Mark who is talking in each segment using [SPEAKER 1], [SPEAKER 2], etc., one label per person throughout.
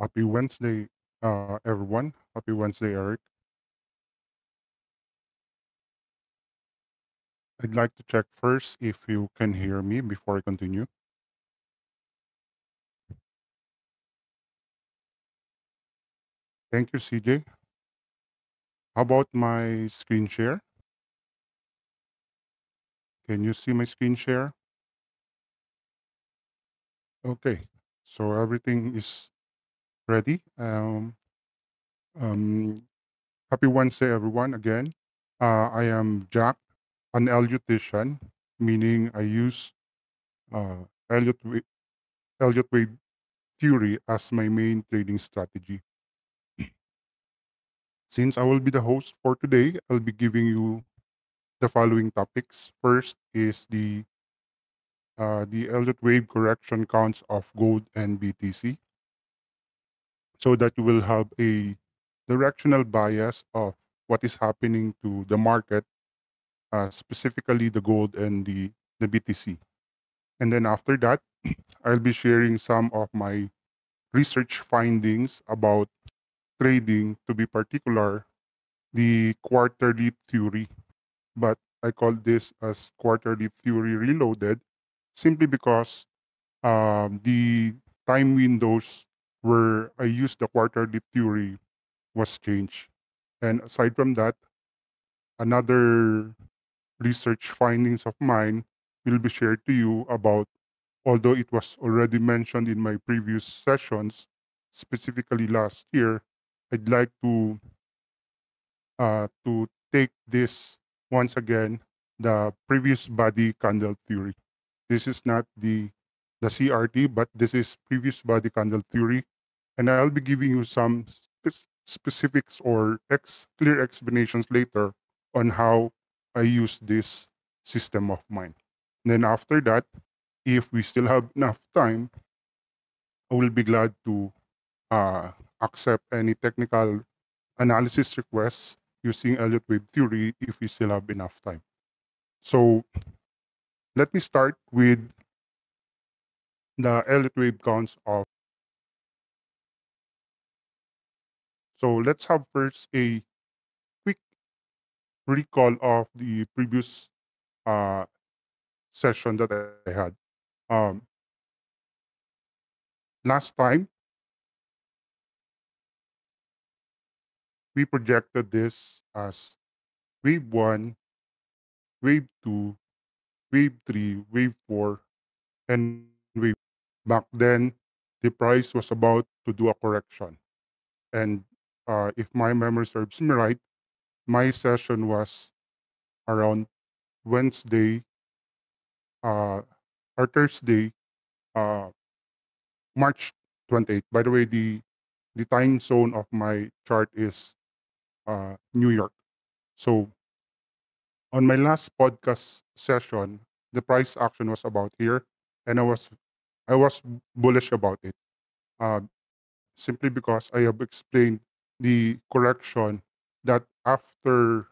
[SPEAKER 1] Happy Wednesday, everyone. Happy Wednesday, Eric. I'd like to check first if you can hear me before I continue. Thank you, CJ. How about my screen share? Can you see my screen share? Okay, so everything is ready. Um, Happy Wednesday, everyone, again. I am Jack, an Elliotician, meaning I use uh, Elliott, wa- Elliott wave theory as my main trading strategy. Since I will be the host for today, I'll be giving you the following topics. First is the Elliott wave correction counts of gold and BTC, so that you will have a directional bias of what is happening to the market, specifically the gold and the BTC. And then after that, I'll be sharing some of my research findings about trading, to be particular, the quarterly theory. But I call this as quarterly theory reloaded simply because the time windows where I used the quarterly theory was changed. And aside from that, another research findings of mine will be shared to you about, although it was already mentioned in my previous sessions, specifically last year, I'd like to take this once again, the previous body candle theory. This is not the CRT, but this is previous body candle theory, and I'll be giving you some specifics or clear explanations later on how I use this system of mine. And then after that, if we still have enough time, I will be glad to uh, accept any technical analysis requests using Elliott wave theory if we still have enough time. So let me start with the Elliott wave counts of. So let's have first a quick recall of the previous uh, session that I had. Um, Last time, we projected this as wave 1, wave 2, wave 3, wave 4, and wave. Back then, the price was about to do a correction. And if my memory serves me right, my session was around Wednesday uh, or Thursday, uh, March 28th. By the way, the time zone of my chart is New York. So on my last podcast session, the price action was about here, and I was bullish about it. Uh, Simply because I have explained the correction that after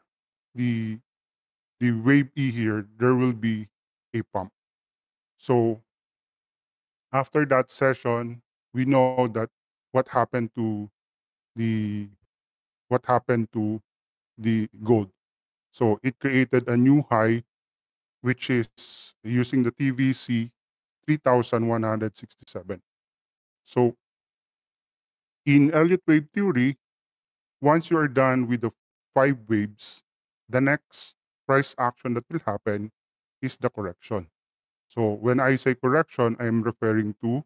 [SPEAKER 1] the the wave E here, there will be a pump. So after that session, we know that what happened to the what happened to the gold. So it created a new high, which is using the TVC 3,167. So in Elliott wave theory, once you are done with the 5 waves, the next price action that will happen is the correction. So when I say correction, I am referring to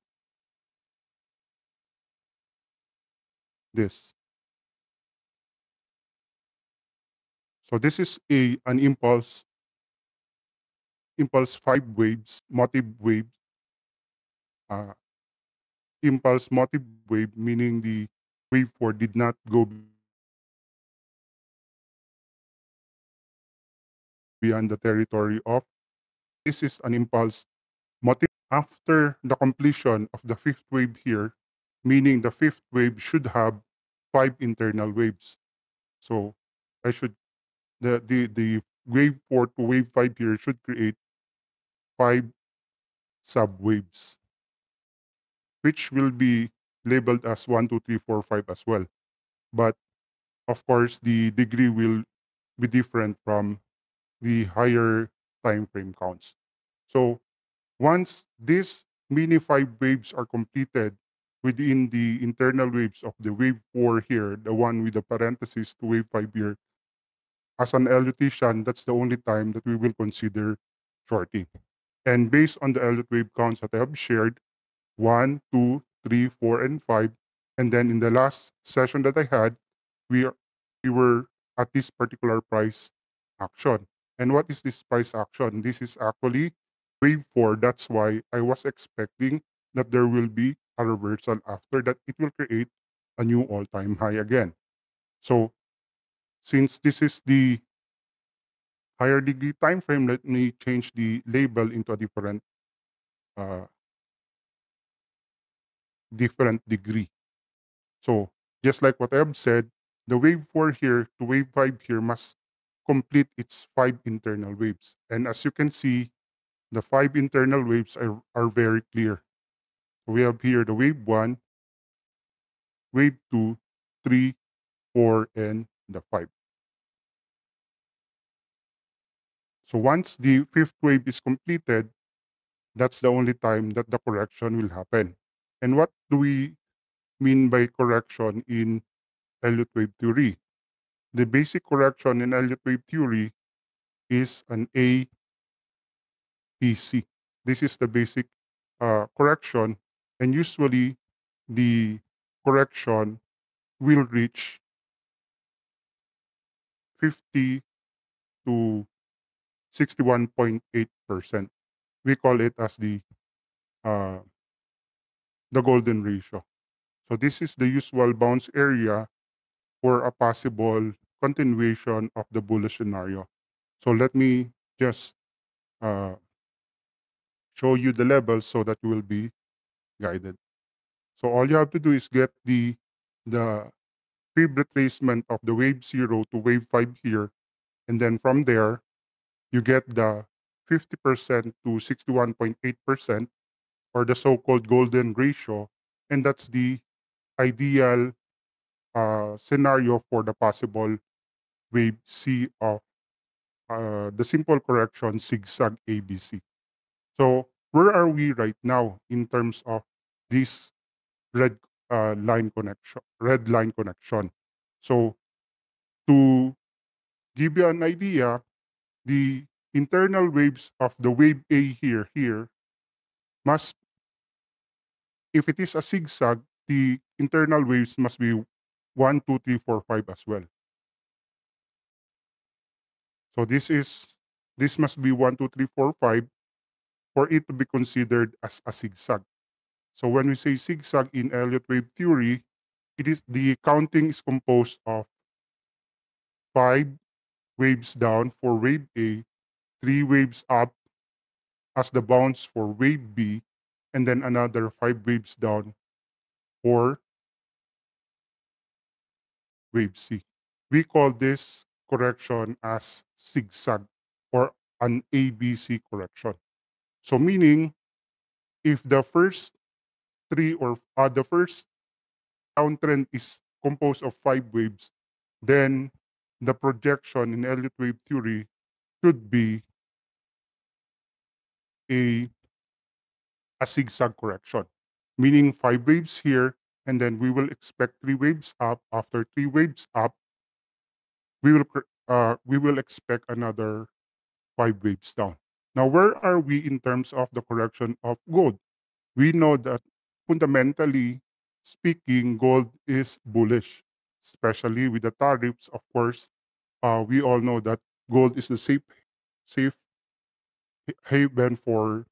[SPEAKER 1] this. So this is a an impulse 5 waves, motive wave, uh, impulse motive wave, meaning the wave 4 did not go beyond the territory of. So this is an impulse motive after the completion of the fifth wave here, meaning the fifth wave should have 5 internal waves. So I should the wave 4 to wave 5 here should create 5 subwaves, which will be labeled as 1, 2, 3, 4, 5 as well. But of course, the degree will be different from the higher time frame counts. So once these mini 5 waves are completed within the internal waves of the wave 4 here, the one with the parenthesis to wave 5 here, as an electrician, that's the only time that we will consider shorting. And based on the Elliott wave counts that I have shared, 1, 2, 3, 4, and 5, and then in the last session that I had, we, are, we were at this particular price action. And what is this price action? This is actually wave 4. That's why I was expecting that there will be a reversal after that. It will create a new all-time high again. So since this is the higher degree time frame, let me change the label into a uh, different degree. So just like what I have said, the wave 4 here to wave 5 here must complete its 5 internal waves. And as you can see, the 5 internal waves are very clear. So we have here the wave 1, wave 2, 3, 4, and the 5. So once the fifth wave is completed, that's the only time that the correction will happen. And what do we mean by correction in Elliott wave theory? The basic correction in Elliott wave theory is an ABC. This is the basic correction, and usually the correction will reach 50 to 61.8%. We call it as uh, the golden ratio. So this is the usual bounce area for a possible continuation of the bullish scenario. So let me just uh, show you the levels so that you will be guided. So all you have to do is get the fib retracement of the wave 0 to wave 5 here, and then from there you get the 50% to 61.8%, or the so-called golden ratio, and that's the ideal scenario for the possible wave C of the simple correction zigzag ABC. So where are we right now in terms of this red red line connection? So to give you an idea, the internal waves of the wave A here must, if it is a zigzag, the internal waves must be 1, 2, 3, 4, 5 as well. So this must be 1, 2, 3, 4, 5 for it to be considered as a zigzag. So when we say zigzag in Elliott wave theory, it is the counting is composed of 5 waves down for wave A, 3 waves up as the bounce for wave B, and then another 5 waves down for wave C. We call this correction as zigzag or an ABC correction. So meaning if the first three or the first downtrend is composed of 5 waves, then the projection in Elliott wave theory should be a, a zigzag correction, meaning 5 waves here, and then we will expect 3 waves up. After 3 waves up, we will expect another 5 waves down. Now, where are we in terms of the correction of gold? We know that fundamentally speaking, gold is bullish, especially with the tariffs. Of course, we all know that gold is the safe haven for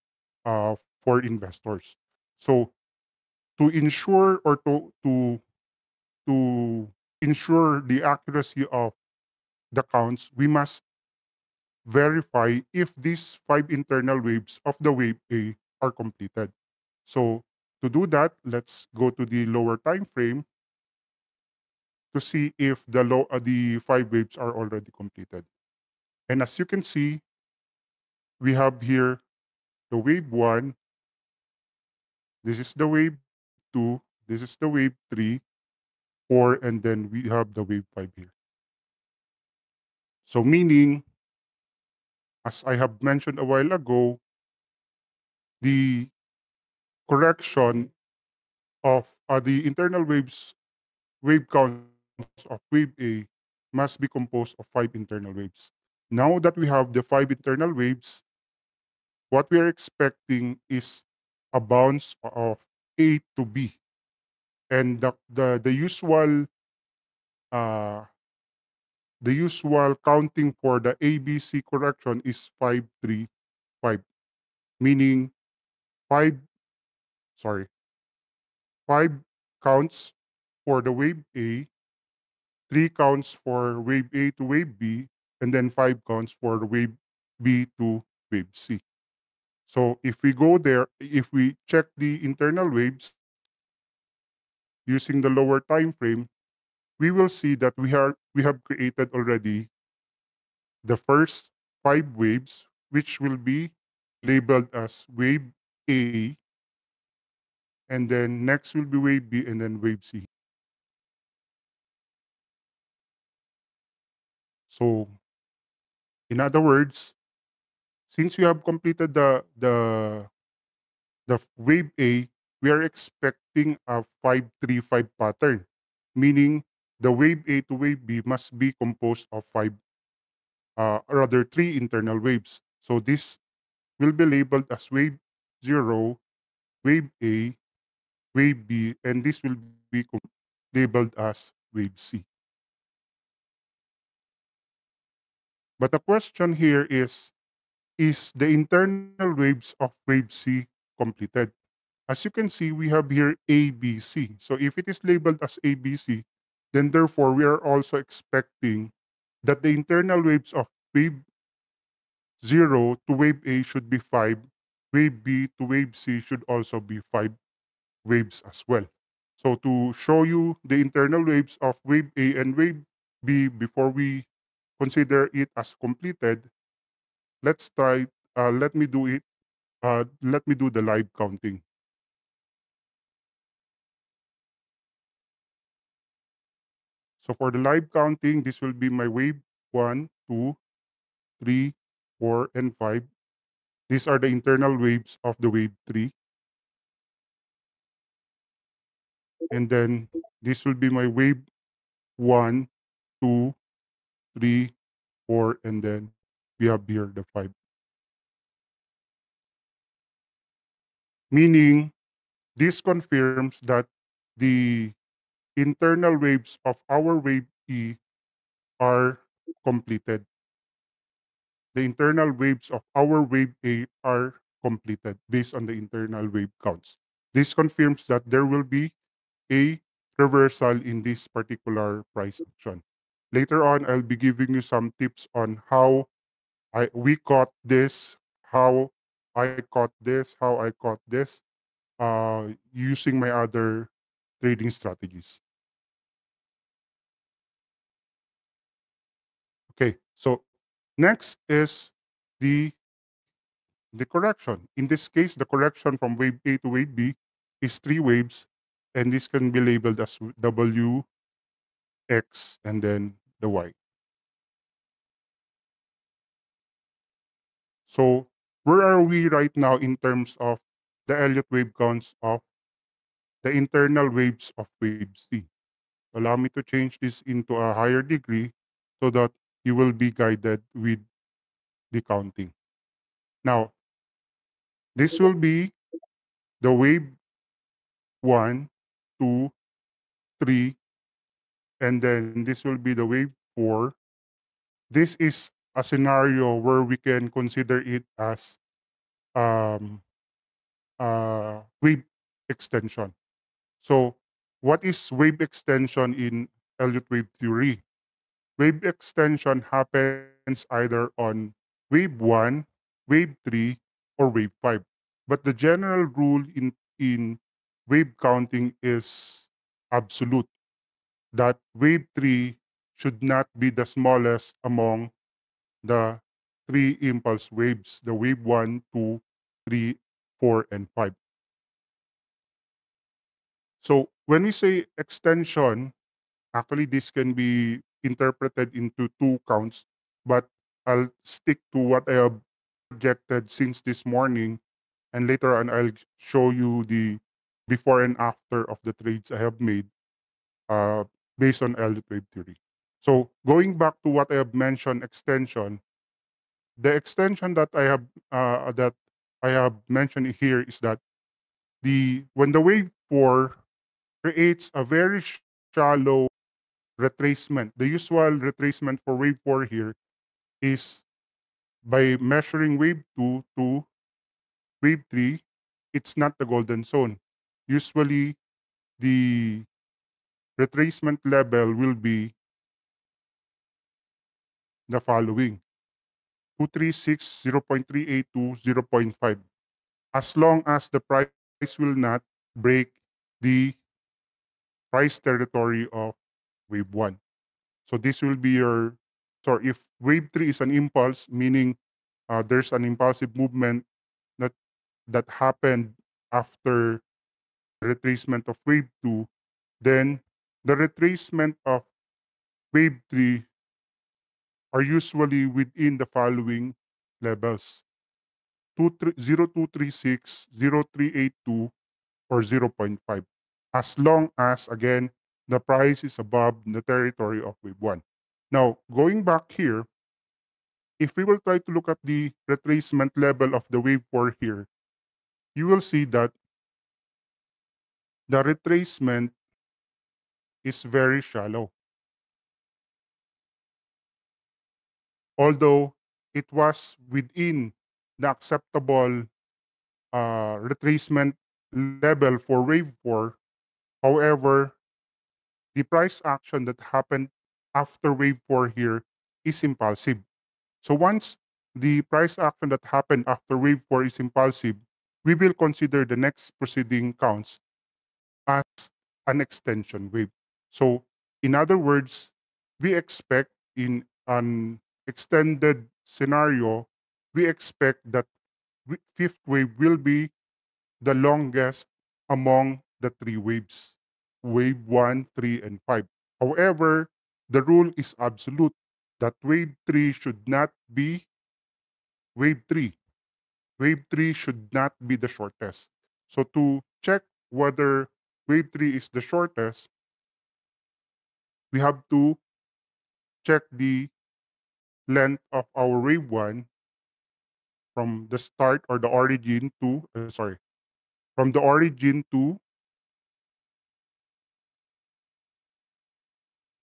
[SPEAKER 1] investors. So to ensure or to ensure the accuracy of the counts, we must verify if these 5 internal waves of the wave A are completed. So to do that, let's go to the lower time frame to see if the 5 waves are already completed. And as you can see, we have here the wave 1, this is the wave 2, This is the wave 3, 4, and then we have the wave 5 here. So meaning, as I have mentioned a while ago, the correction of the internal wave counts of wave A must be composed of 5 internal waves. Now that we have the 5 internal waves, what we are expecting is a bounce of A to B. And uh, the usual counting for the ABC correction is 5, 3, 5, meaning five, sorry, 5 counts for the wave A, 3 counts for wave A to wave B, and then 5 counts for the wave B to wave C. So if we go there, if we check the internal waves using the lower time frame, we will see that we have created already the first 5 waves, which will be labeled as wave A, and then next will be wave B, and then wave C. So in other words, since we have completed the wave A, we are expecting a 5-3-5 pattern, meaning the wave A to wave B must be composed of rather 3 internal waves. So this will be labeled as wave 0, wave A, wave B, and this will be labeled as wave C. But the question here is the internal waves of wave C completed? As you can see, we have here A, B, C. So if it is labeled as A, B, C, then therefore we are also expecting that the internal waves of wave 0 to wave A should be 5, wave B to wave C should also be 5 waves as well. So to show you the internal waves of wave A and wave B before we consider it as completed, let's try, let me do it, let me do the live counting. So for the live counting, this will be my wave 1, 2, 3, 4, and 5. These are the internal waves of the wave 3. And then this will be my wave 1, 2, 3, 4, and then we have here the 5. Meaning, this confirms that the internal waves of our wave E are completed. The internal waves of our wave A are completed based on the internal wave counts. This confirms that there will be a reversal in this particular price action. Later on, I'll be giving you some tips on how we caught this, how I caught this, how I caught this, using my other trading strategies. Okay, so next is the the correction. In this case, the correction from wave A to wave B is 3 waves, and this can be labeled as W, X, and then the Y. So where are we right now in terms of the Elliott wave counts of the internal waves of wave C? Allow me to change this into a higher degree so that you will be guided with the counting. Now, this will be the wave 1, 2, 3, and then this will be the wave 4. This is a scenario where we can consider it as um, wave extension. So, what is wave extension in Elliott wave theory? Wave extension happens either on wave 1, wave 3, or wave 5. But the general rule in wave counting is absolute, that wave 3 should not be the smallest among the 3 impulse waves, the wave 1, 2, 3, 4, and 5. So when we say extension, actually this can be interpreted into two counts, but I'll stick to what I have projected since this morning, and later on I'll show you the before and after of the trades I have made uh, based on Elliott wave theory. So going back to what I have mentioned, extension, the extension that I have mentioned here is that the when the wave four creates a very shallow retracement. The usual retracement for wave four here is by measuring wave two to wave three. It's not the golden zone. Usually, the retracement level will be the following: 236, 0.382, 0.5. As long as the price will not break the price territory of wave one. So this will be your, so if wave three is an impulse, meaning there's an impulsive movement that happened after retracement of wave two, then the retracement of wave three are usually within the following levels: 0236, 0382, or zero point 0.5. As long as, again, the price is above the territory of wave 1. Now, going back here, if we will try to look at the retracement level of the wave 4 here, you will see that the retracement is very shallow. Although it was within the acceptable retracement level for wave 4, however, the price action that happened after wave 4 here is impulsive. So once the price action that happened after wave 4 is impulsive, we will consider the next proceeding counts as an extension wave. So in other words, we expect in an extended scenario, we expect that fifth wave will be the longest among the three waves, wave 1, 3, and 5. However, the rule is absolute that wave 3 should not be wave 3. Wave 3 should not be the shortest. So to check whether wave 3 is the shortest, we have to check the length of our wave 1 from the start or the origin to, from the origin to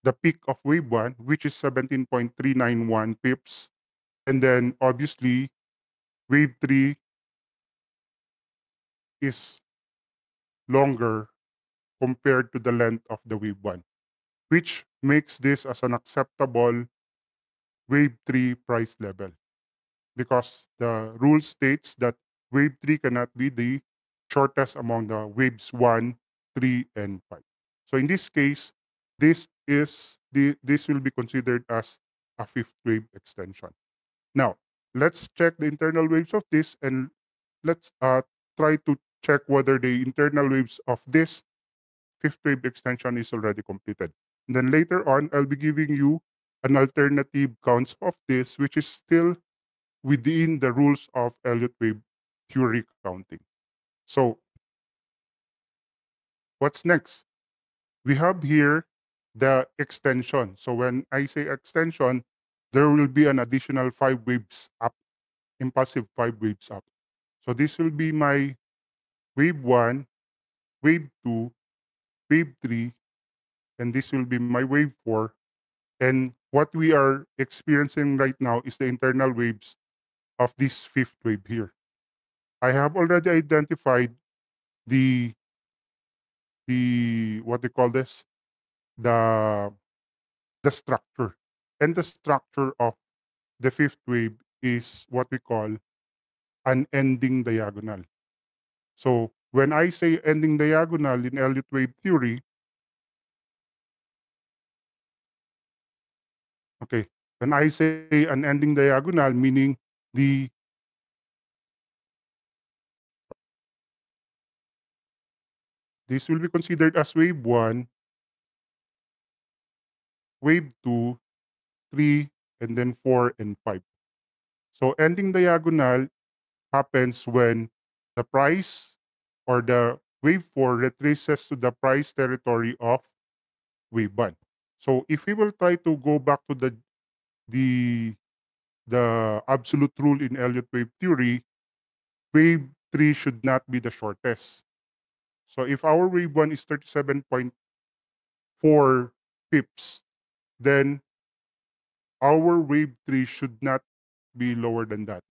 [SPEAKER 1] the peak of wave 1, which is 17.391 pips. And then obviously, wave 3 is longer compared to the length of the wave 1, which makes this as an acceptable wave 3 price level, because the rule states that wave 3 cannot be the shortest among the waves 1, 3, and 5. So in this case, this will be considered as a fifth wave extension. Now, let's check the internal waves of this, and let's try to check whether the internal waves of this fifth wave extension is already completed. And then later on, I'll be giving you an alternative counts of this, which is still within the rules of Elliott wave theory counting. So, what's next? We have here the extension. So when I say extension, there will be an additional 5 waves up, impulsive 5 waves up. So this will be my wave 1, wave 2, wave 3, and this will be my wave 4. And what we are experiencing right now is the internal waves of this fifth wave here. I have already identified the what they call this, the structure. And the structure of the fifth wave is what we call an ending diagonal. So when I say ending diagonal in Elliott wave theory, okay, when I say an ending diagonal, meaning the This will be considered as wave 1, wave 2, 3, and then 4 and 5. So ending diagonal happens when the price or the wave 4 retraces to the price territory of wave 1. So if we will try to go back to the the absolute rule in Elliott wave theory, wave 3 should not be the shortest. So if our wave 1 is 37.4 pips, then our wave 3 should not be lower than that.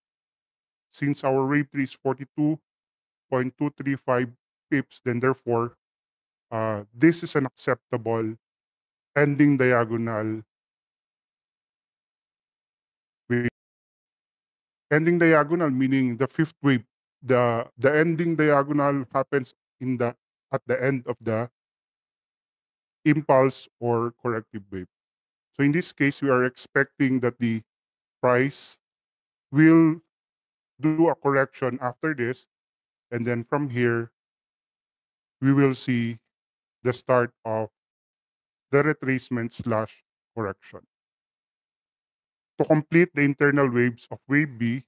[SPEAKER 1] Since our wave 3 is 42.235 pips, then therefore, this is an acceptable ending diagonal wave. Ending diagonal meaning the fifth wave. The ending diagonal happens in the at the end of the impulse or corrective wave. So in this case, we are expecting that the price will do a correction after this, and then from here, we will see the start of the retracement slash correction. To complete the internal waves of wave B,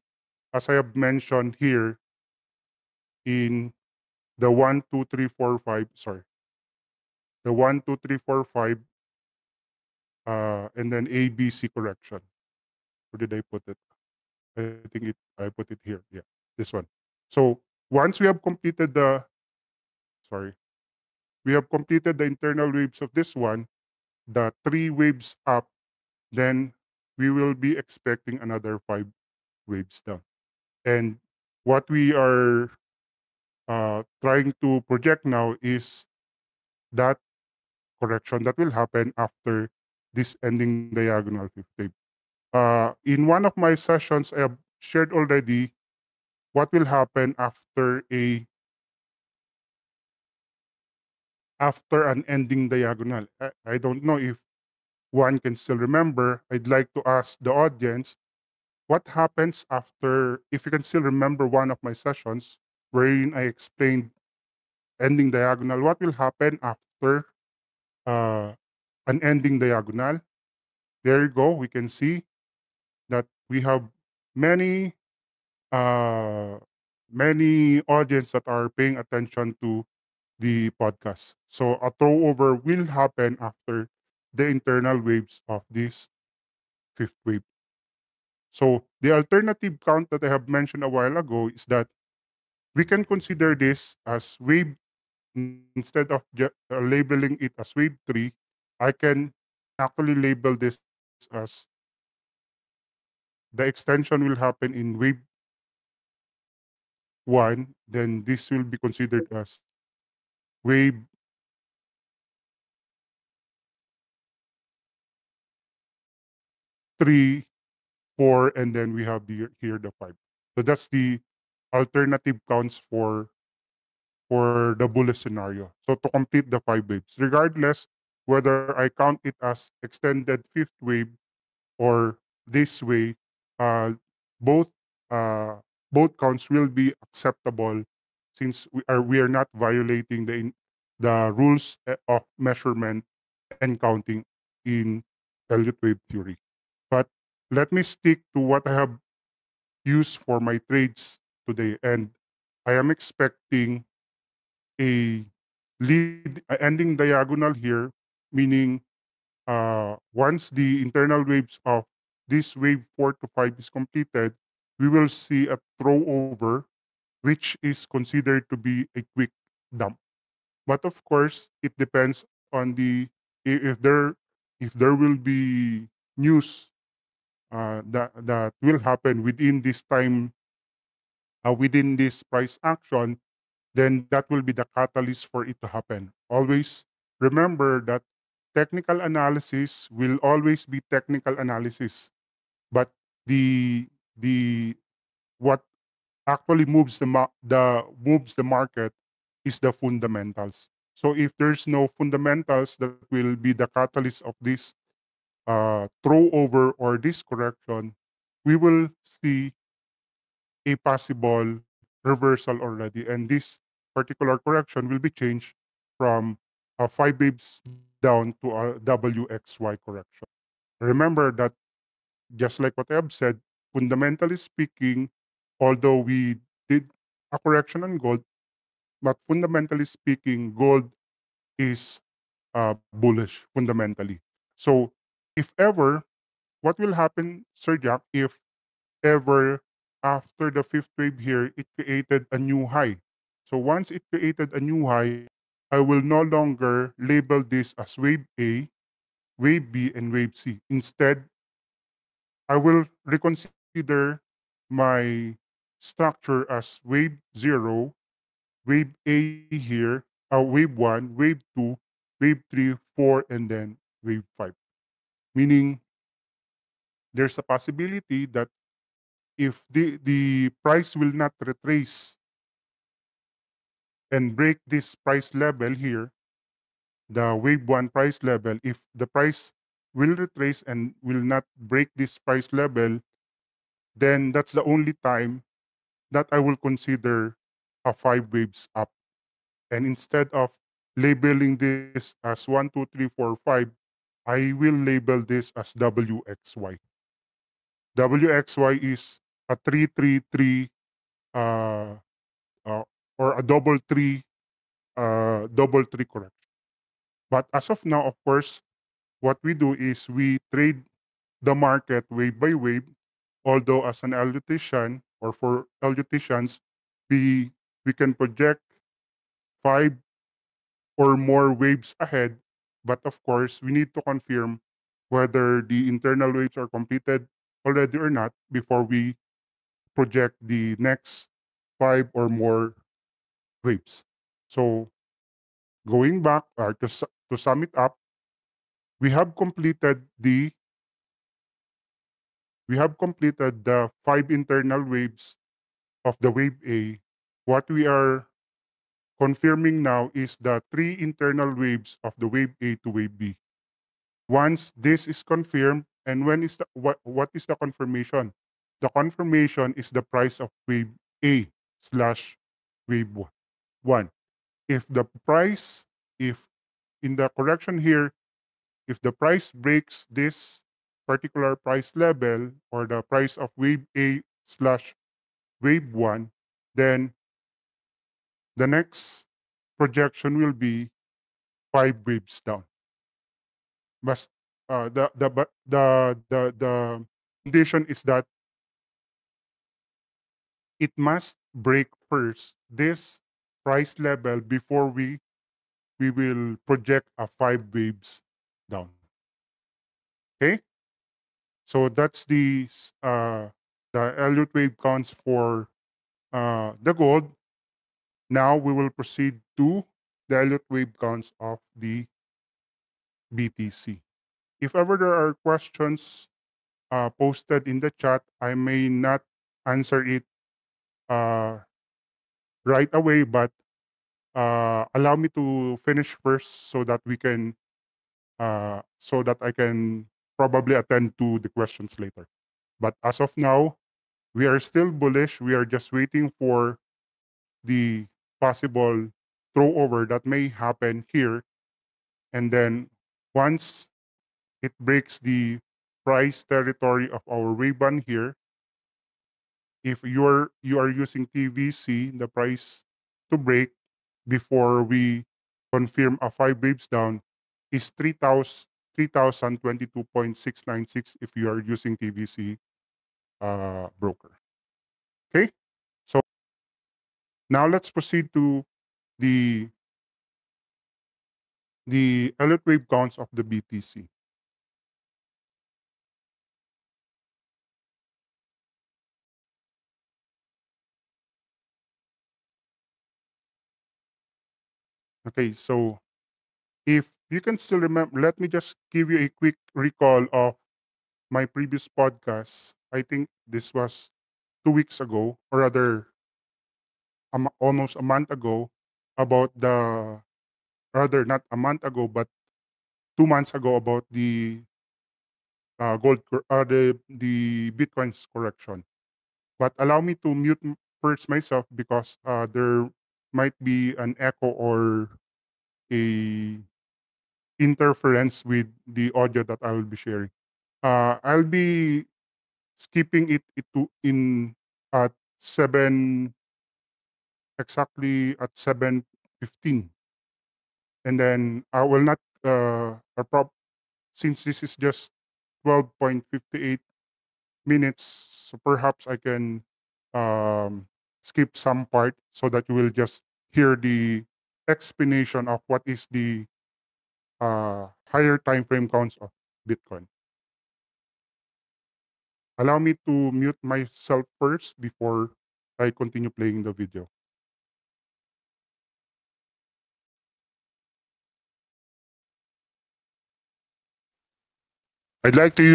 [SPEAKER 1] as I have mentioned here in the 1, 2, 3, 4, 5, sorry, the 1, 2, 3, 4, 5, and then A, B, C correction. Where did I put it? I put it here. Yeah, this one. So once we have completed sorry, we have completed the internal waves of this one, the three waves up, then we will be expecting another five waves down. And what we are trying to project now is that correction that will happen after this ending diagonal fifth wave. In one of my sessions, I have shared already what will happen after an ending diagonal. I don't know if one can still remember. I'd like to ask the audience what happens after, if you can still remember one of my sessions wherein I explained ending diagonal, what will happen after uh, an ending diagonal? There you go. We can see that we have many uh, many audience that are paying attention to the podcast. So a throwover will happen after the internal waves of this fifth wave. So the alternative count that I have mentioned a while ago is that we can consider this as wave instead of labeling it as wave 3. I can actually label this as the extension will happen in wave 1, then this will be considered as wave 3, 4, and then we have here the 5. So that's the alternative counts for the bullish scenario. So to complete the 5 waves, regardless whether I count it as extended fifth wave or this way, uh, both uh, both counts will be acceptable since we are not violating the rules of measurement and counting in Elliott wave theory. But let me stick to what I have used for my trades today, and I am expecting a ending diagonal here, meaning once the internal waves of this wave 4 to 5 is completed, we will see a throw over, which is considered to be a quick dump. But of course, it depends on if there will be news that will happen within this price action, then that will be the catalyst for it to happen. Always remember that technical analysis will always be technical analysis, but the the what actually moves the market is the fundamentals. So if there's no fundamentals that will be the catalyst of this throw over or this correction, we will see a possible reversal already, and this particular correction will be changed from 5 waves down to a WXY correction. Remember that just like what I have said, fundamentally speaking, although we did a correction on gold, but fundamentally speaking, gold is bullish fundamentally. So if ever, what will happen, Sir Jack, if ever after the fifth wave here, it created a new high. So once it created a new high, I will no longer label this as wave A, wave B, and wave C. Instead, I will reconsider my structure as wave 0, wave A here, wave 1, wave 2, wave 3, 4, and then wave 5. Meaning, there's a possibility that if the price will not retrace and break this price level here, the wave 1 price level, if the price will retrace and will not break this price level, then that's the only time that I will consider a 5 waves up. And instead of labeling this as 1, 2, 3, 4, 5, I will label this as WXY. WXY is a 333 uh, uh, or a double three correction. But as of now, of course, what we do is we trade the market wave by wave. Although as an elutician or for eluticians, we we can project 5 or more waves ahead. But of course, we need to confirm whether the internal waves are completed already or not before we project the next 5 or more waves. So going back to sum it up, we have completed the five internal waves of the wave A. What we are confirming now is the three internal waves of the wave A to wave B. Once this is confirmed, and when is the what is the confirmation? The confirmation is the price of wave A slash wave one. If the price, if in the correction here, if the price breaks this particular price level or the price of wave A slash wave one, then the next projection will be 5 waves down. But the condition is that it must break first this price level before we will project a 5 waves down. Okay, so that's the Elliott wave counts for the gold. Now we will proceed to the Elliott wave counts of the BTC. If ever there are questions posted in the chat, I may not answer it uh, right away, but allow me to finish first so that we can so that I can probably attend to the questions later. But as of now, we are still bullish. We are just waiting for the possible throwover that may happen here. And then once it breaks the price territory of our wave band here, if you are using TVC, the price to break before we confirm a 5 waves down is 3,022.696 if you are using TVC broker. Okay, so now let's proceed to the Elliott wave counts of the BTC. Okay, so if you can still remember, let me just give you a quick recall of my previous podcast. I think this was 2 weeks ago, or rather, almost a month ago, about the rather not a month ago, but 2 months ago about the the Bitcoin's correction. But allow me to mute first myself because there might be an echo or a interference with the audio that I will be sharing. I'll be skipping it to in at 7 exactly at 7:15, and then I will not since this is just 12.58 minutes, so perhaps I can um, skip some part so that you will just hear the explanation of what is the higher time frame counts of Bitcoin. Allow me to mute myself first before I continue playing the video. I'd like to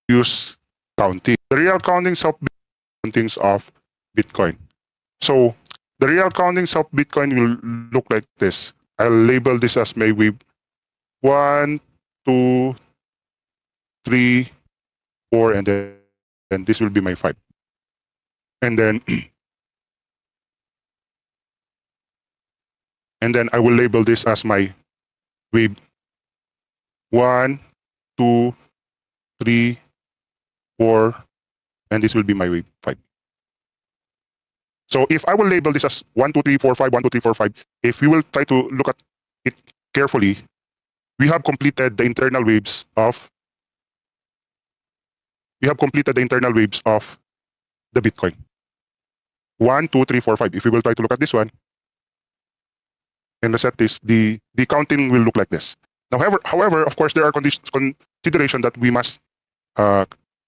[SPEAKER 1] use counting. The real countings of Bitcoin. So the real countings of Bitcoin will look like this. I'll label this as maybe 1, 2, 3, 4, and then this will be my 5. And then I will label this as my wave 1, 2, 3, 4, and this will be my wave 5. So if I will label this as 1, 2, 3, 4, 5, 1, 2, 3, 4, 5, if we will try to look at it carefully, we have completed the internal waves of the Bitcoin. 1, 2, 3, 4, 5. If we will try to look at this one and reset this, the counting will look like this. Now, however, of course, there are consideration that we must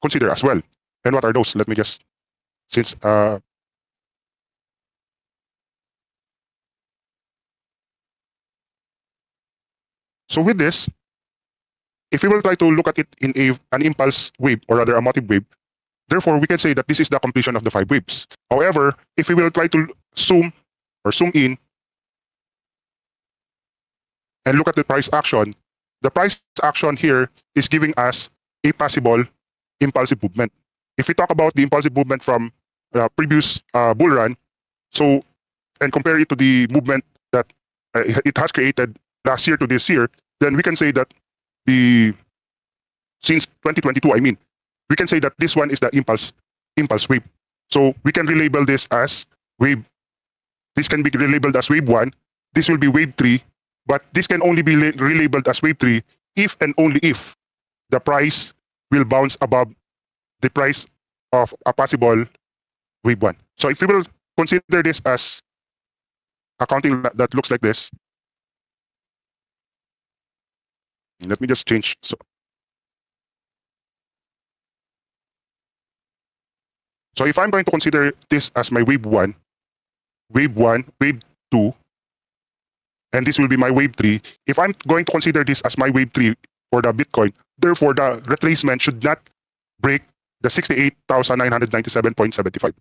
[SPEAKER 1] consider as well. And what are those? Let me just since so with this, if we will try to look at it in an impulse wave or rather a motive wave, therefore we can say that this is the completion of the 5 waves. However, if we will try to zoom in and look at the price action here is giving us a possible impulsive movement. If we talk about the impulsive movement from previous bull run, so and compare it to the movement that it has created last year to this year, then we can say that since 2022, I mean, we can say that this one is the impulse wave. So we can relabel this as wave. This can be relabeled as wave 1. This will be wave 3, but this can only be relabeled as wave 3 if and only if the price will bounce above the price of a possible wave 1. So if we will consider this as accounting that looks like this, let me just change. So if I'm going to consider this as my wave 1, wave 2, and this will be my wave 3. If I'm going to consider this as my wave 3 for the Bitcoin, therefore the retracement should not break the 68,997.75.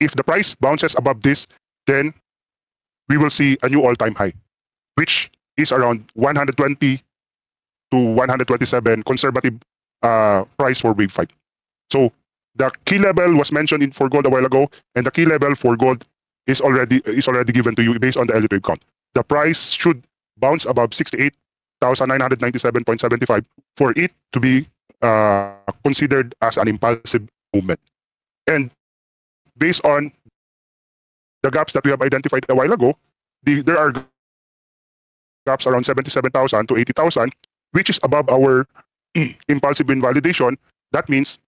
[SPEAKER 1] If the price bounces above this, then we will see a new all-time high, which is around 120 to 127 conservative price for wave 5. So the key level was mentioned for gold a while ago, and the key level for gold is already given to you based on the Elliott wave count. The price should bounce above 68,997.75 for it to be considered as an impulsive movement. And based on the gaps that we have identified a while ago, there are gaps around 77,000 to 80,000, which is above our impulsive invalidation. That means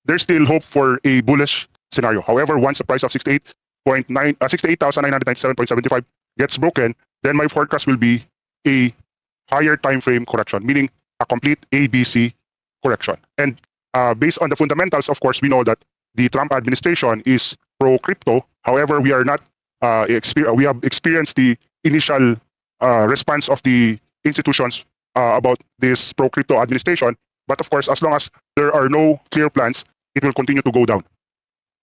[SPEAKER 1] there's still hope for a bullish scenario. However, once the price of 68,997.75 gets broken, then my forecast will be a higher time frame correction, meaning a complete ABC correction. And based on the fundamentals, of course, we know that the Trump administration is pro crypto. However, we are not. We have experienced the initial response of the institutions about this pro crypto administration. But of course, as long as there are no clear plans, it will continue to go down.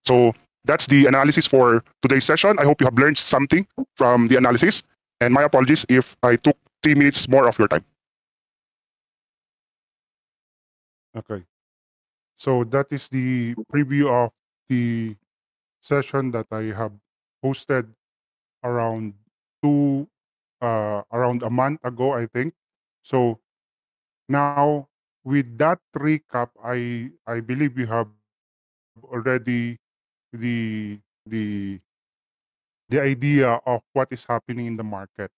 [SPEAKER 1] So that's the analysis for today's session. I hope you have learned something from the analysis. And my apologies if I took 3 minutes more of your time. Okay. So that is the preview of the session that I have hosted around two around a month ago, I think. So now with that recap, I believe we have already the the idea of what is happening in the market.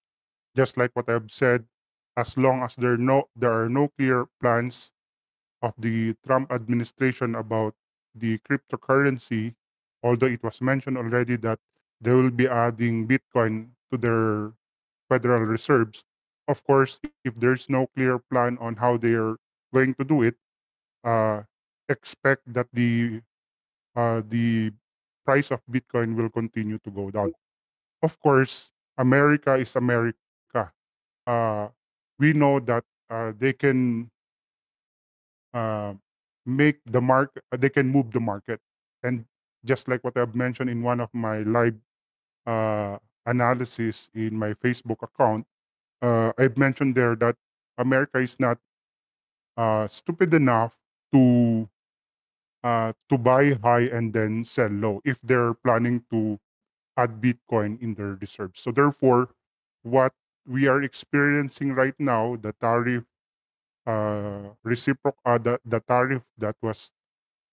[SPEAKER 1] Just like what I've said, as long as there are no clear plans of the Trump administration about the cryptocurrency, although it was mentioned already that they will be adding Bitcoin to their Federal Reserves. Of course, if there's no clear plan on how they are going to do it, uh, expect that the price of Bitcoin will continue to go down. Of course, America is America. Uh, we know that they can uh, make the market, they can move the market. And just like what I've mentioned in one of my live uh, analysis in my Facebook account, I've mentioned there that America is not stupid enough to to buy high and then sell low if they're planning to add Bitcoin in their reserves. So therefore, what we are experiencing right now, the tariff the tariff that was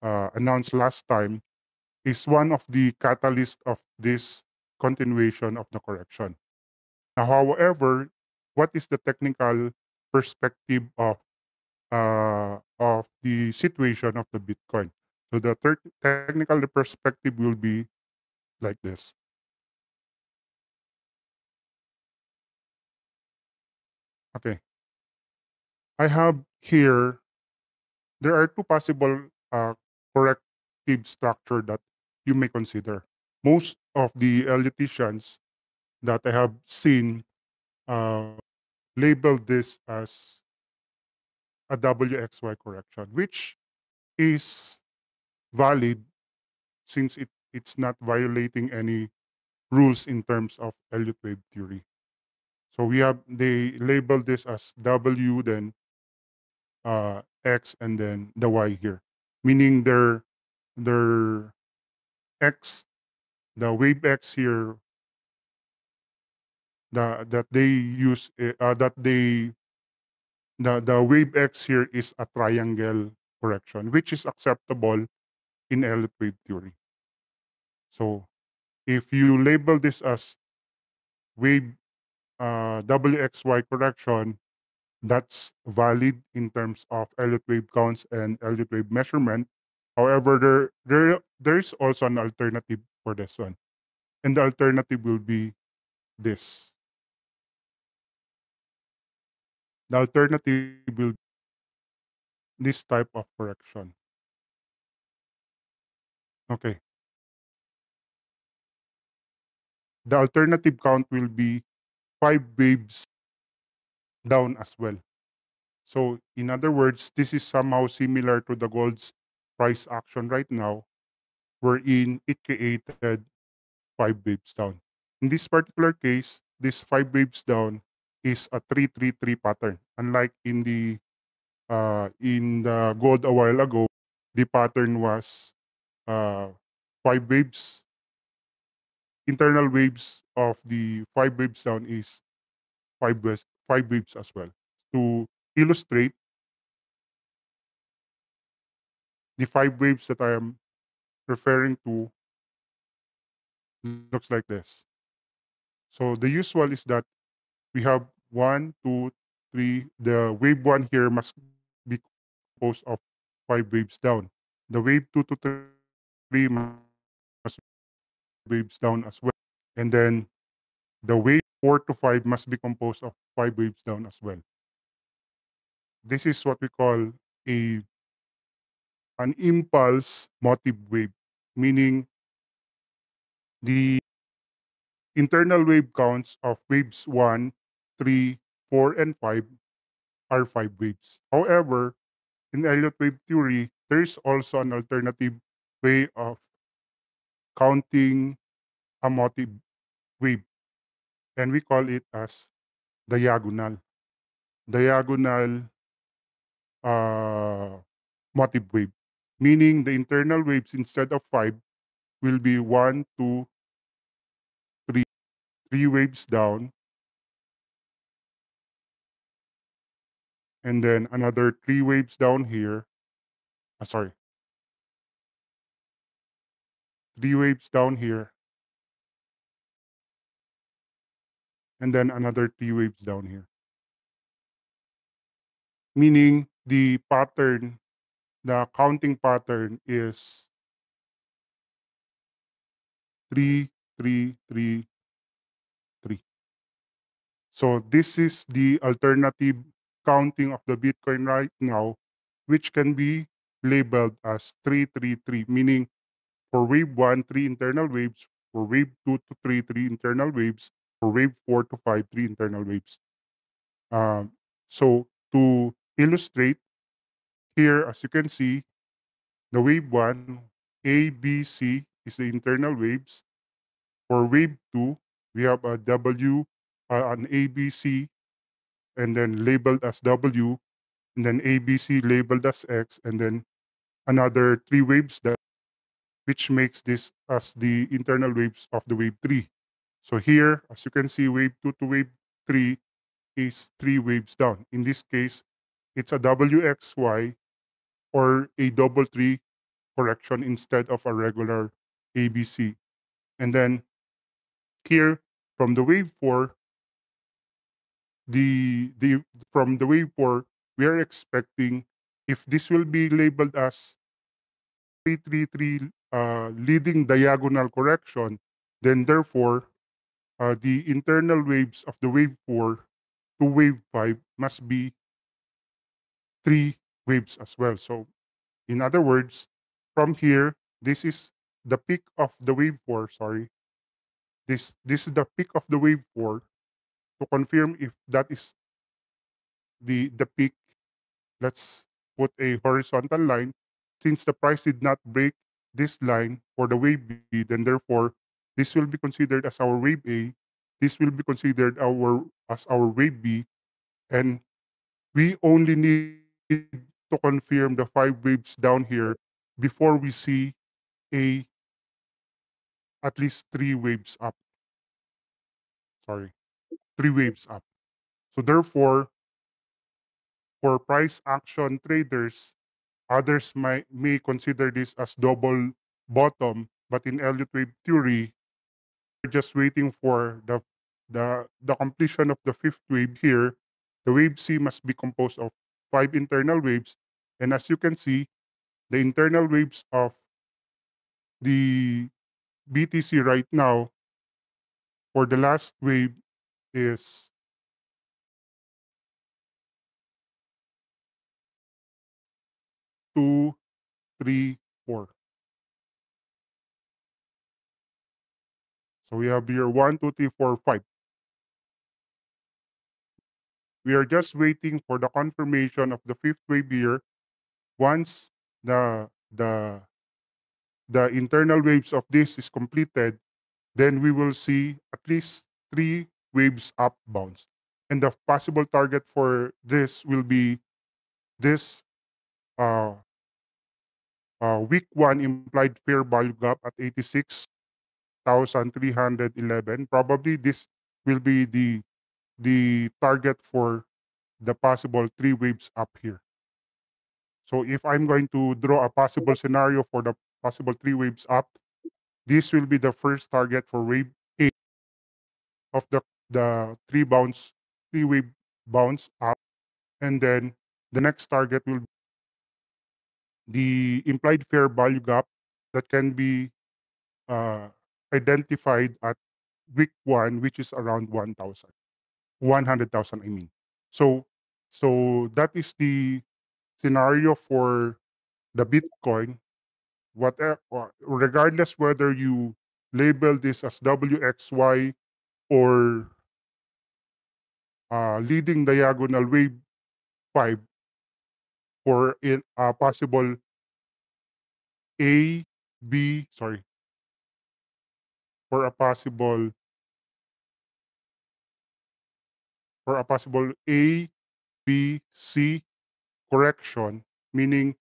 [SPEAKER 1] announced last time is one of the catalyst of this continuation of the correction. Now, however, what is the technical perspective of the situation of the Bitcoin? So the technical perspective will be like this. Okay, I have here. There are two possible corrective structure that you may consider. Most of the eliticians that I have seen uh, label this as a WXY correction, which is valid since it's not violating any rules in terms of Elliott wave theory. So they label this as W, then X, and then the Y here, meaning their X, the wave X here, that they use that they the wave X here is a triangle correction, which is acceptable in Elliott wave theory. So if you label this as wave WXY correction, that's valid in terms of Elliott wave counts and Elliott wave measurement. However, there is also an alternative for this one, and the alternative will be this. The alternative will be this type of correction. Okay, the alternative count will be 5 waves down as well. So, in other words, this is somehow similar to the gold's price action right now, wherein it created 5 waves down. In this particular case, this 5 waves down is a 3-3-3 pattern. Unlike in the gold a while ago, the pattern was 5 waves. Internal waves of the 5 waves down is 5 waves as well. To illustrate, the 5 waves that I am referring to looks like this. So the usual is that we have one, two, three. The wave one here must be composed of 5 waves down. The wave two to three must be composed of 5 waves down as well. And then the wave four to five must be composed of 5 waves down as well. This is what we call a an impulse motive wave, meaning the internal wave counts of waves 1, 3, 4, and 5 are 5 waves. However, in Elliott wave theory, there is also an alternative way of counting a motive wave, and we call it as diagonal. Diagonal uh, motive wave, meaning the internal waves instead of 5 will be 1, 2, 3, 3 waves down, and then another 3 waves down here. Sorry, 3 waves down here, and then another 3 waves down here. Meaning the pattern, the counting pattern is 3, 3, 3, 3. So this is the alternative counting of the Bitcoin right now, which can be labeled as 333, meaning for wave 1, 3 internal waves, for wave 2 to 3, 3 internal waves, for wave 4 to 5, 3 internal waves. So to illustrate, here, as you can see, the wave 1, A, B, C is the internal waves. For wave 2, we have a W, an ABC, and then labeled as W, and then ABC labeled as X, and then another 3 waves that which makes this as the internal waves of the wave 3. So here, as you can see, wave 2 to wave 3 is 3 waves down. In this case, it's a WXY or a double tree correction instead of a regular ABC. And then here, from the wave 4, the from the wave 4, we are expecting if this will be labeled as 333 leading diagonal correction, then therefore the internal waves of the wave 4 to wave 5 must be 3 waves as well. So in other words, from here, this is the peak of the wave 4, sorry. This is the peak of the wave 4. To confirm if that is the peak, let's put a horizontal line. Since the price did not break this line for the wave B, then therefore this will be considered as our wave A. This will be considered our wave B, and we only need to confirm the 5 waves down here before we see a at least 3 waves up. Sorry, 3 waves up. So therefore, for price action traders, others may consider this as double bottom, but in Elliott wave theory, we're just waiting for the completion of the fifth wave here. The wave C must be composed of 5 internal waves, and as you can see, the internal waves of the BTC right now for the last wave is 2, 3, 4. So we have here 1, 2, 3, 4, 5. We are just waiting for the confirmation of the fifth wave here. Once the internal waves of this is completed, then we will see at least 3 waves up bounce. And the possible target for this will be this uh, week 1 implied fair value gap at 86,311. Probably this will be the target for the possible 3 waves up here. So if I'm going to draw a possible scenario for the possible 3 waves up, this will be the first target for wave A of the 3 wave bounce up, and then the next target will be the implied fair value gap that can be uh, identified at week 1, which is around 1,000, 100,000. I mean. So so that is the scenario for the Bitcoin. Regardless whether you label this as WXY or leading diagonal wave 5 for in possible A, B, sorry, for a possible A, B, C correction, meaning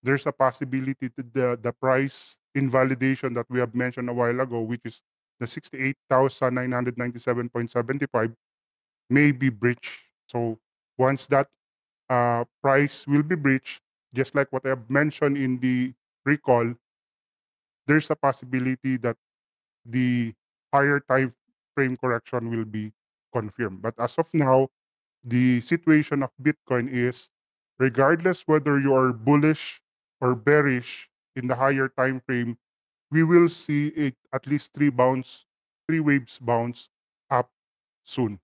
[SPEAKER 1] there's a possibility to the price invalidation that we have mentioned a while ago, which is the 68,997.75 may be breached. So once that price will be breached, just like what I have mentioned in the recall, there's a possibility that the higher time frame correction will be confirmed. But as of now, the situation of Bitcoin is regardless whether you are bullish or bearish in the higher time frame, we will see it at least three waves bounce up soon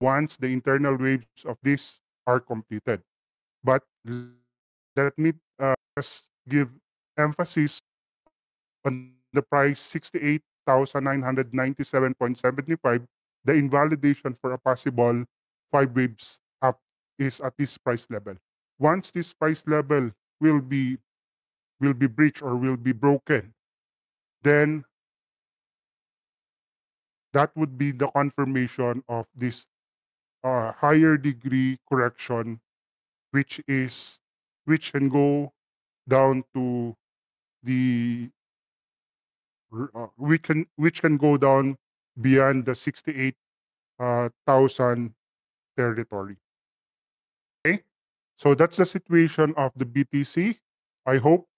[SPEAKER 1] once the internal waves of this are completed. But let me just give emphasis on the price 68,997.75. The invalidation for a possible five waves up is at this price level. Once this price level will be will be breached or will be broken, then that would be the confirmation of this higher degree correction, which is which can go down to the which can go down beyond the 68,000 territory. Okay, so that's the situation of the BTC. I hope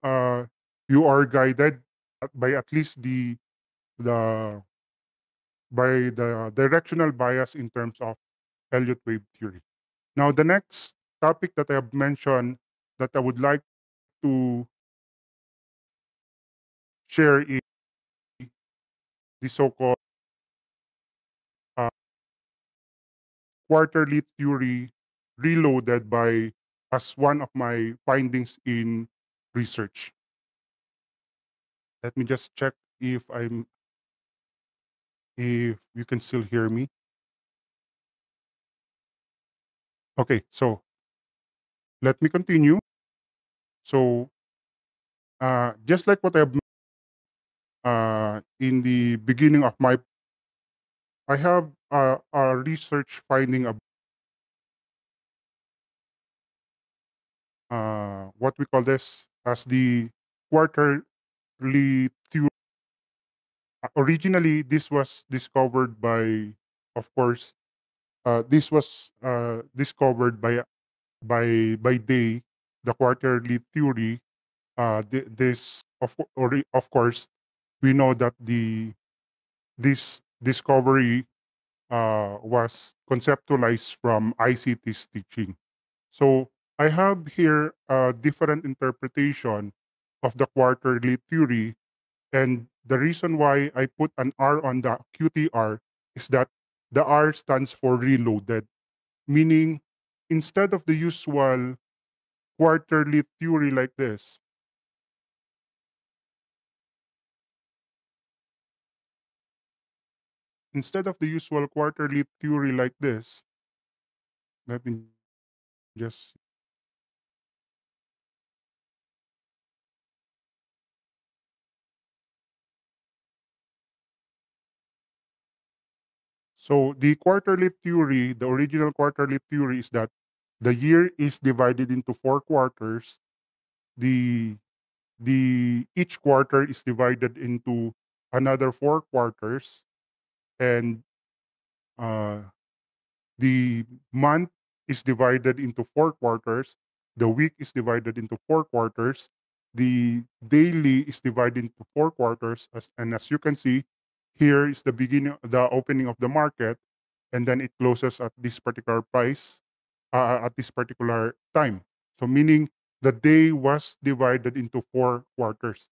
[SPEAKER 1] you are guided by at least the by the directional bias in terms of Elliott wave theory. Now, the next topic that I have mentioned that I would like to share is the so-called uh, quarterly theory reloaded by as one of my findings in research. Let me just check if you can still hear me. Okay, so let me continue. So just like what I've in the beginning of my, I have a research finding of what we call this as the quarterly theory. Originally, this was discovered by, of course, this was discovered by Day, the quarterly theory. This of course, we know that this discovery was conceptualized from ICT's teaching. So I have here a different interpretation of the quarterly theory, and the reason why I put an R on the QTR is that the R stands for reloaded, meaning instead of the usual quarterly theory like this, instead of the usual quarterly theory like this, let me just so the quarterly theory, the original quarterly theory is that the year is divided into four quarters. The each quarter is divided into another four quarters, and uh, the month is divided into four quarters. The week is divided into four quarters. The daily is divided into four quarters. As you can see, here is the beginning, the opening of the market, and then it closes at this particular price at this particular time. So meaning the day was divided into four quarters.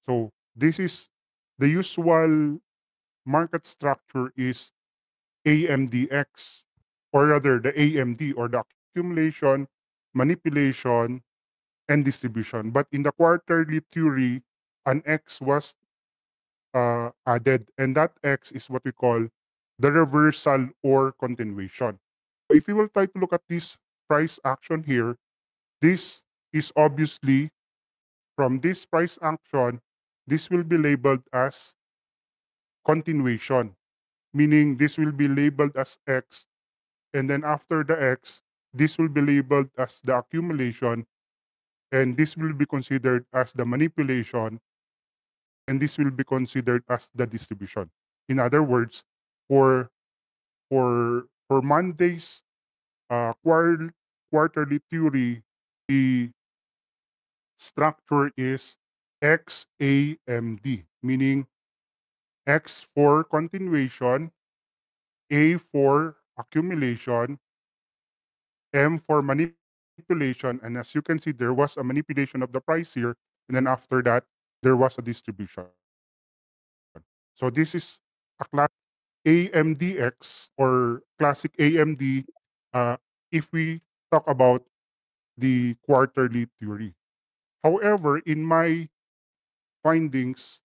[SPEAKER 1] So this is the usual market structure is AMDX, or rather the AMD, or the accumulation, manipulation, and distribution. But in the quarterly theory, an X was added, and that X is what we call the reversal or continuation. If you will try to look at this price action here, this is obviously from this price action, this will be labeled as continuation, meaning this will be labeled as X, and then after the X, this will be labeled as the accumulation, and this will be considered as the manipulation, and this will be considered as the distribution. In other words, for for Monday's quarterly theory, the structure is XAMD, meaning X for continuation, A for accumulation, M for manipulation, and as you can see, there was a manipulation of the price here, and then after that, there was a distribution. So this is a classic AMDX or classic AMD if we talk about the quarterly theory. However, in my findings,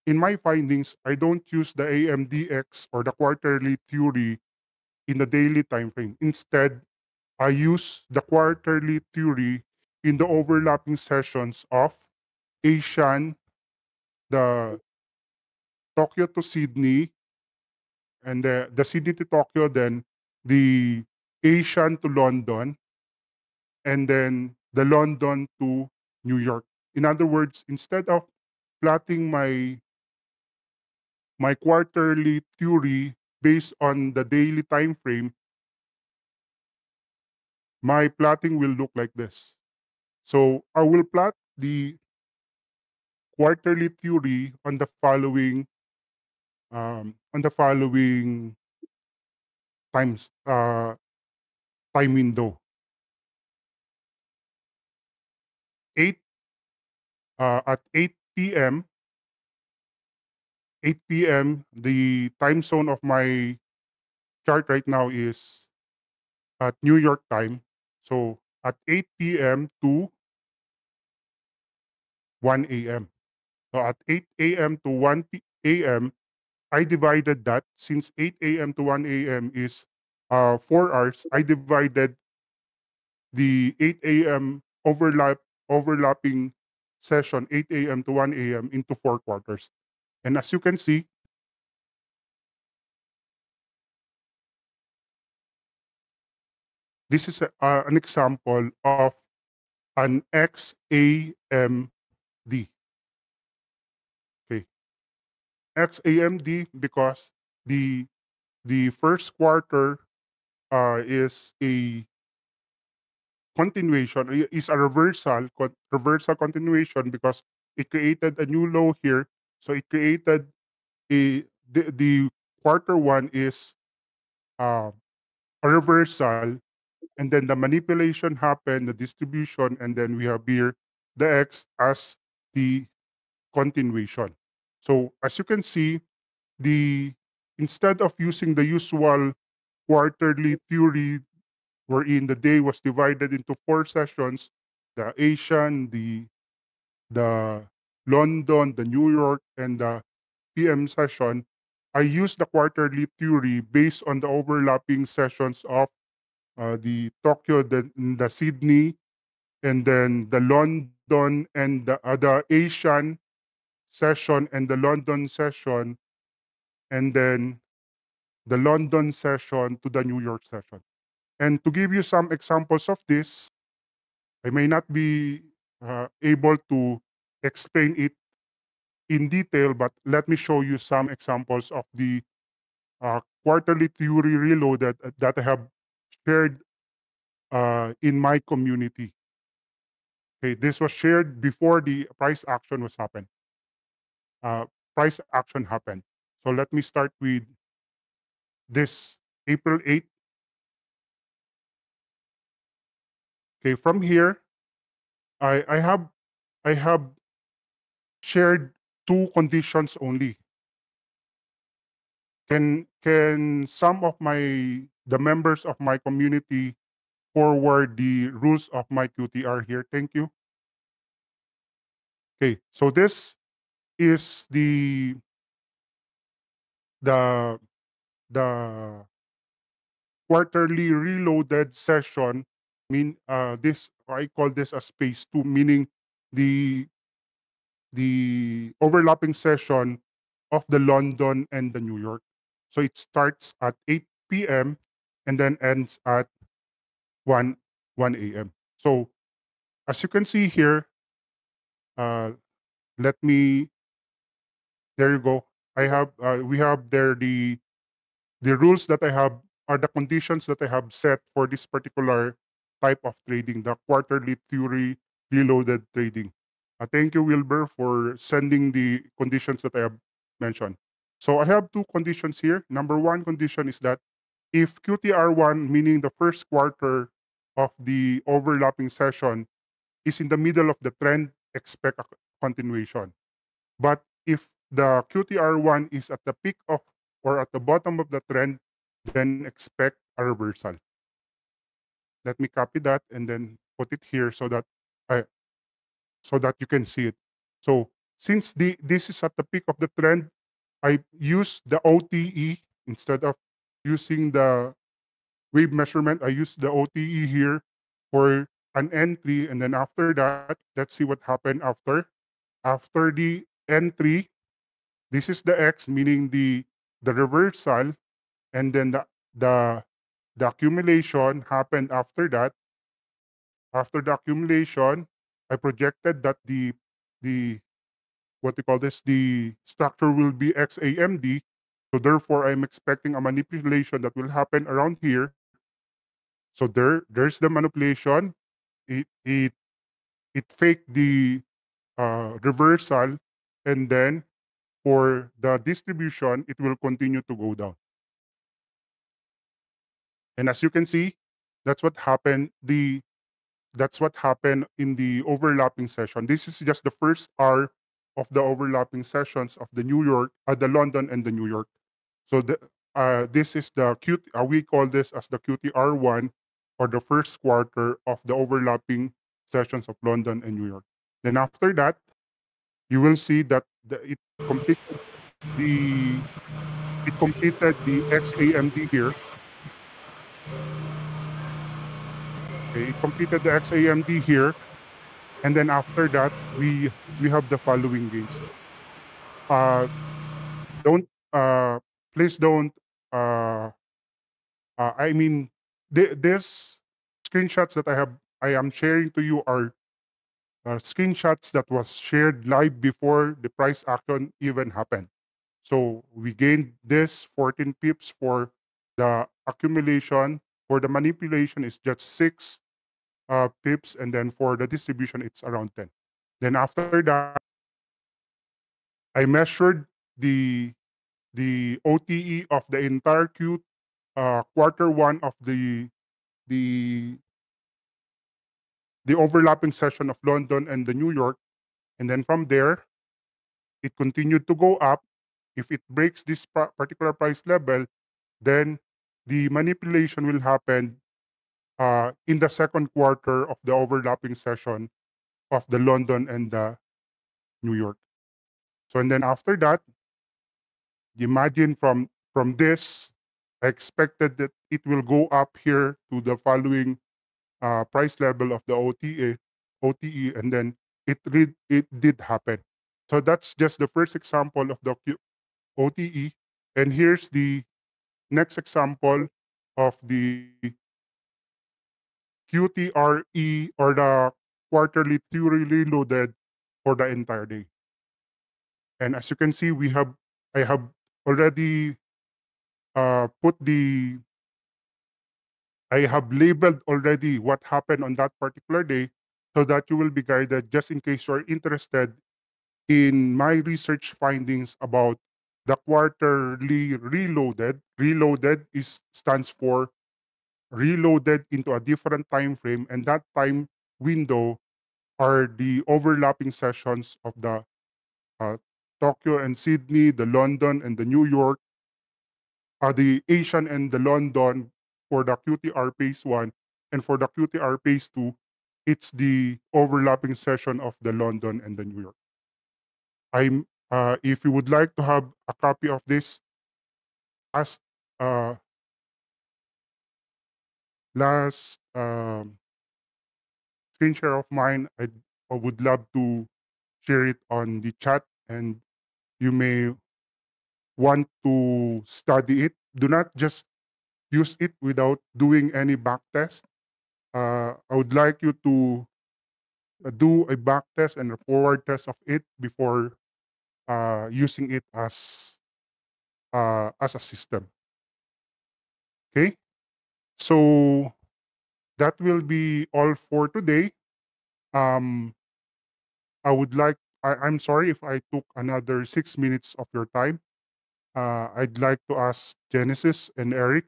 [SPEAKER 1] I don't use the AMDX or the quarterly theory in the daily time frame. Instead, I use the quarterly theory in the overlapping sessions of Asian, the Tokyo to Sydney, and the Sydney to Tokyo, then the Asian to London, and then the London to New York. In other words, instead of plotting my quarterly theory based on the daily time frame, my plotting will look like this. So I will plot the quarterly theory on the following times time window. 8 at 8 p.m. 8 p.m. the time zone of my chart right now is at New York time. So at 8 p.m. to 1 a.m. So at 8 a.m. to 1 a.m., I divided that since 8 a.m. to 1 a.m. is 4 hours. I divided the 8 a.m. overlapping session 8 a.m. to 1 a.m. into 4 quarters. And as you can see, this is an example of an XAMD. Okay, XAMD because the the first quarter is a continuation, is a reversal continuation because it created a new low here. So it created the quarter one is uh, a reversal, and then the manipulation happened, the distribution, and then we have here the X as the continuation. So as you can see, the instead of using the usual quarterly theory wherein the day was divided into 4 sessions, the Asian, the London, the New York, and the PM session, I use the quarterly theory based on the overlapping sessions of the Tokyo, the Sydney, and then the London and the Asian session and the London session, and then the London session to the New York session. And to give you some examples of this, I may not be able to explain it in detail, but let me show you some examples of the quarterly theory reloaded that I have shared in my community. Okay, this was shared before the Uh, price action happened. So let me start with this April 8th. Okay, from here, I have shared two conditions only. Can some of the members of my community forward the rules of my QTR here? Thank you. Okay, so this is the the quarterly reloaded session. This I call this a space two, meaning the overlapping session of the London and the New York. So it starts at 8 p.m. and then ends at 1 a.m. So as you can see here, uh, let me there you go. we have there the rules that I have are the conditions that I have set for this particular type of trading, the quarterly theory reloaded trading. Thank you, Wilbur, for sending the conditions that I have mentioned. So I have two conditions here. Number one condition is that if QTR1, meaning the first quarter of the overlapping session, is in the middle of the trend, expect a continuation. But if the QTR1 is at the peak of or at the bottom of the trend, then expect a reversal. Let me copy that and then put it here I, so that you can see it. So since this is at the peak of the trend, I use the OTE instead of using the wave measurement. I use the OTE here for an entry, and then after that, let's see what happened after. After the entry, this is the X, meaning the reversal, and then the the accumulation happened after that. After the accumulation, I projected that the what we call this the structure will be XAMD. So therefore, I'm expecting a manipulation that will happen around here. So there's the manipulation. It it it faked the reversal, and then for the distribution, it will continue to go down. And as you can see, that's what happened. That's what happened in the overlapping session. This is just the first hour of the overlapping sessions of the London and the New York. So this is the we call this as the QTR1 or the first quarter of the overlapping sessions of London and New York. Then after that, you will see that it completed the XAMD here. Okay, it completed the XAMD here, and then after that, we have the following gains. Don't please don't uh, I mean this screenshots that I am sharing to you are screenshots that was shared live before the price action even happened. So we gained this 14 pips for the accumulation. For the manipulation, is just 6 pips, and then for the distribution, it's around 10. Then after that, I measured the the OTE of the entire quarter one of the the overlapping session of London and the New York, and then from there it continued to go up. If it breaks this particular price level, then the manipulation will happen in the second quarter of the overlapping session of the London and the New York. So and then after that, imagine from this, I expected that it will go up here to the following price level of the OTE, and then it did happen. So that's just the first example of the OTE, and here's the next example of the QTRE or the quarterly theory reloaded for the entire day. And as you can see, I have already put I have labeled already what happened on that particular day so that you will be guided just in case you're interested in my research findings about the quarterly reloaded. Reloaded is stands for reloaded into a different time frame, and that time window are the overlapping sessions of the uh, Tokyo and Sydney, the London and the New York, the Asian and the London for the QTR phase 1, and for the QTR phase 2, it's the overlapping session of the London and the New York. I'm if you would like to have a copy of this last uh, last screen share of mine, I would love to share it on the chat, and you may want to study it. Do not just use it without doing any back test. I would like you to do a back test and a forward test of it before using it as as a system. Okay, so that will be all for today. Um, I'm sorry if I took another 6 minutes of your time. I'd like to ask Genesis and Eric